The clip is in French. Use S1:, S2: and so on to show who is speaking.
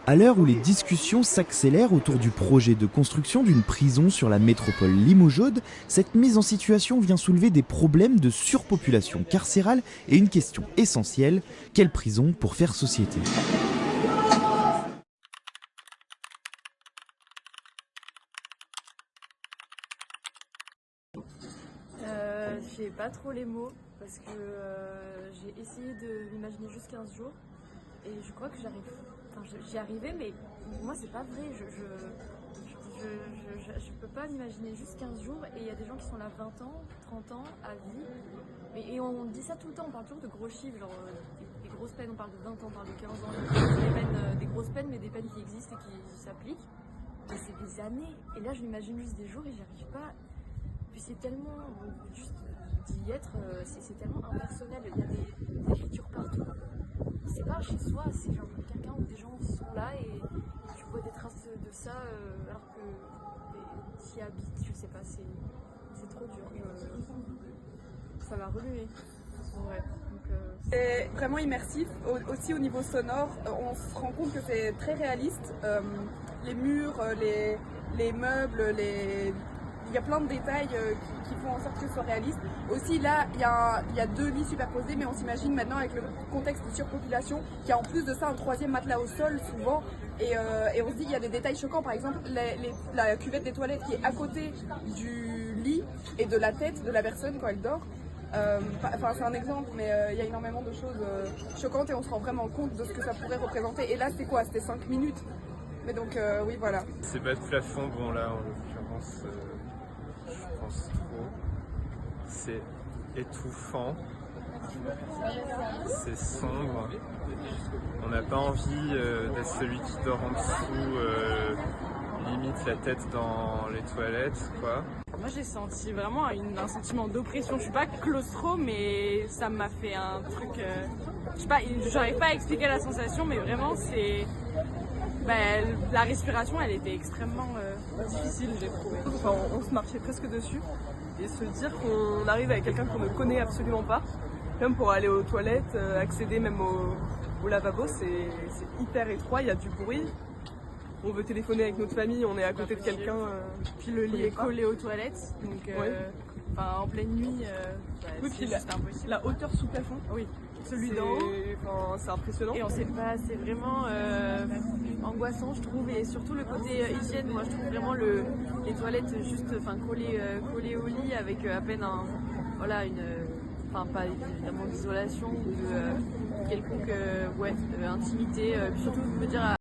S1: À l'heure où les discussions s'accélèrent autour du projet de construction d'une prison sur la métropole limougeaude, cette mise en situation vient soulever des problèmes de surpopulation carcérale et une question essentielle, quelle prison pour faire société ?
S2: J'ai pas trop les mots parce que j'ai essayé de m'imaginer juste 15 jours et je crois que j'y arrivais, mais pour moi c'est pas vrai. Je peux pas m'imaginer juste 15 jours et il y a des gens qui sont là 20 ans, 30 ans, à vie. Et on dit ça tout le temps, on parle toujours de gros chiffres, genre des grosses peines, on parle de 20 ans, on parle de 15 ans, des grosses peines, mais des peines qui existent et qui s'appliquent. Mais c'est des années, et là je m'imagine juste des jours et j'y arrive pas. Puis c'est tellement, juste d'y être, c'est tellement impersonnel, il y a des écritures partout. C'est pas chez soi, c'est genre quelqu'un où des gens sont là et tu vois des traces de ça alors que tu y habites, je sais pas, c'est trop dur. Ça m'a remué. Ouais.
S3: C'est vraiment immersif, aussi au niveau sonore, on se rend compte que c'est très réaliste. Les murs, les meubles, il y a plein de détails qui font en sorte que ce soit réaliste. Aussi là, il y a 2 lits superposés, mais on s'imagine maintenant avec le contexte de surpopulation qu'il y a en plus de ça un 3e matelas au sol souvent. Et on se dit qu'il y a des détails choquants, par exemple la cuvette des toilettes qui est à côté du lit et de la tête de la personne quand elle dort. C'est un exemple, mais il y a énormément de choses choquantes et on se rend vraiment compte de ce que ça pourrait représenter. Et là, c'était quoi? C'était 5 minutes. Mais donc, oui, voilà.
S4: C'est bas de plafond, bon là, en l'occurrence, je pense trop. C'est étouffant. C'est sombre. On n'a pas envie d'être celui qui dort en dessous, limite la tête dans les toilettes, quoi.
S5: Moi j'ai senti vraiment un sentiment d'oppression. Je suis pas claustro, mais ça m'a fait un truc. Je sais pas, j'arrive pas à expliquer la sensation, mais vraiment c'est. La respiration elle était extrêmement difficile, j'ai trouvé.
S3: Enfin, on se marchait presque dessus. Et se dire qu'on arrive avec quelqu'un qu'on ne connaît absolument pas, même pour aller aux toilettes, accéder même au lavabo, c'est hyper étroit, il y a du bruit. On veut téléphoner avec notre famille, on est à côté de quelqu'un.
S5: Puis le lit est collé aux toilettes, donc en pleine nuit,
S3: oui,
S5: c'est juste impossible.
S3: La hauteur sous plafond,
S5: oui, celui d'en haut.
S3: C'est impressionnant.
S5: Et on sait pas, c'est vraiment angoissant je trouve, et surtout le côté hygiène. Moi je trouve vraiment les toilettes juste collées au lit avec à peine pas évidemment d'isolation ou de quelconque intimité. Surtout me dire